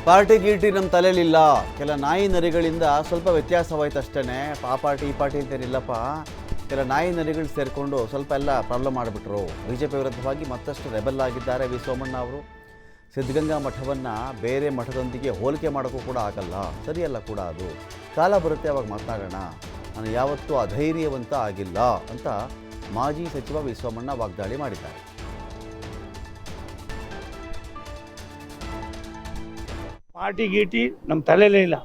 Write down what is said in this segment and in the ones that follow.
Party ಗೀಟಿ ನಮ್ಮ ತಲೆಯಲ್ಲಿಲ್ಲ. ಕೆಲ ನಾಯಿ ನರಿಗಳಿಂದ ಸ್ವಲ್ಪ ವ್ಯತ್ಯಾಸವಾಯ್ತು ಅಷ್ಟೇ. ಆ ಪಾರ್ಟಿ ಈ ಪಾರ್ಟಿ ಅಂತೇನಿಲ್ಲಪ್ಪ. ಕೆಲ ನಾಯಿ ನರಿಗಳು ಸೇರಿಕೊಂಡು ಸ್ವಲ್ಪ ಎಲ್ಲ ಪ್ರಾಬ್ಲಮ್ ಮಾಡಿಬಿಟ್ರು. BJP ವಿರುದ್ಧವಾಗಿ ಮತ್ತಷ್ಟು ರೆಬೆಲ್ ಆಗಿದ್ದಾರೆ ವಿ ಸೋಮಣ್ಣ ಅವರು. ಸಿದ್ಧಗಂಗಾ ಮಠವನ್ನು ಬೇರೆ ಮಠದೊಂದಿಗೆ ಹೋಲಿಕೆ ಮಾಡೋಕ್ಕೂ ಕೂಡ ಆಗಲ್ಲ, ಸರಿಯಲ್ಲ ಕೂಡ ಅದು. ಕಾಲ ಬರುತ್ತೆ ಅವಾಗ ಮಾತನಾಡೋಣ. ನಾನು ಯಾವತ್ತೂ ಅಧೈರ್ಯವಂತ ಆಗಿಲ್ಲ ಅಂತ ಮಾಜಿ ಸಚಿವ ವಿ ಸೋಮಣ್ಣ ವಾಗ್ದಾಳಿ ಮಾಡಿದ್ದಾರೆ. ಪಾರ್ಟಿ ಗೀಟಿ ನಮ್ಮ ತಲೆಯಲ್ಲೇ ಇಲ್ಲ.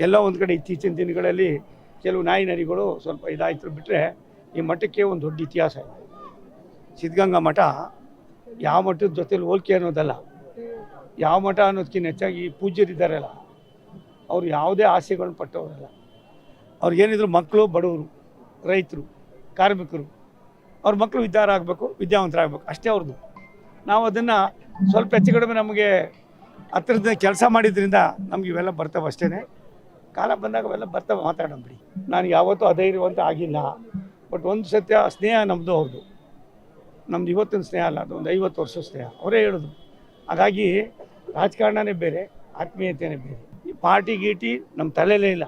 ಎಲ್ಲ ಒಂದು ಕಡೆ ಇತ್ತೀಚಿನ ದಿನಗಳಲ್ಲಿ ಕೆಲವು ನಾಯಿ ನರಿಗಳು ಸ್ವಲ್ಪ ಇದಾಯ್ತು ಬಿಟ್ಟರೆ ಈ ಮಠಕ್ಕೆ ಒಂದು ದೊಡ್ಡ ಇತಿಹಾಸ ಇದೆ. ಸಿದ್ಧಗಂಗಾ ಮಠ ಯಾವ ಮಠದ ಜೊತೆಲಿ ಹೋಲಿಕೆ ಅನ್ನೋದಲ್ಲ, ಯಾವ ಮಠ ಅನ್ನೋದಕ್ಕಿಂತ ಹೆಚ್ಚಾಗಿ ಈ ಪೂಜ್ಯರಿದ್ದಾರಲ್ಲ ಅವರು ಯಾವುದೇ ಆಸೆಗಳನ್ನ ಪಟ್ಟವರಲ್ಲ. ಅವ್ರಿಗೇನಿದ್ರು ಮಕ್ಕಳು, ಬಡವರು, ರೈತರು, ಕಾರ್ಮಿಕರು, ಅವ್ರ ಮಕ್ಕಳು ಉದ್ಧಾರ ಆಗಬೇಕು, ವಿದ್ಯಾವಂತರಾಗಬೇಕು, ಅಷ್ಟೇ ಅವ್ರದ್ದು. ನಾವು ಅದನ್ನು ಸ್ವಲ್ಪ ಹೆಚ್ಚು ಕಡಿಮೆ ನಮಗೆ ಹತ್ತಿರದ ಕೆಲಸ ಮಾಡಿದ್ರಿಂದ ನಮ್ಗೆ ಇವೆಲ್ಲ ಬರ್ತವೆ ಅಷ್ಟೇ. ಕಾಲ ಬಂದಾಗ ಅವೆಲ್ಲ ಬರ್ತವೆ, ಮಾತಾಡೋಣ ಬಿಡಿ. ನಾನು ಯಾವತ್ತೂ ಅಧೈರ್ಯವಂತ ಆಗಿಲ್ಲ. ಬಟ್ ಒಂದು ಸತ್ಯ, ಸ್ನೇಹ ನಮ್ಮದು ಅವ್ರದ್ದು. ನಮ್ದು ಇವತ್ತಿನ ಸ್ನೇಹ ಅಲ್ಲ, ಅದು ಒಂದು 50 ವರ್ಷದ ಸ್ನೇಹ. ಅವರೇ ಹೇಳೋದು. ಹಾಗಾಗಿ ರಾಜಕಾರಣನೇ ಬೇರೆ, ಆತ್ಮೀಯತೆಯೇ ಬೇರೆ. ಈ ಪಾರ್ಟಿ ಗೀಟಿ ನಮ್ಮ ತಲೆಯಲ್ಲೇ ಇಲ್ಲ.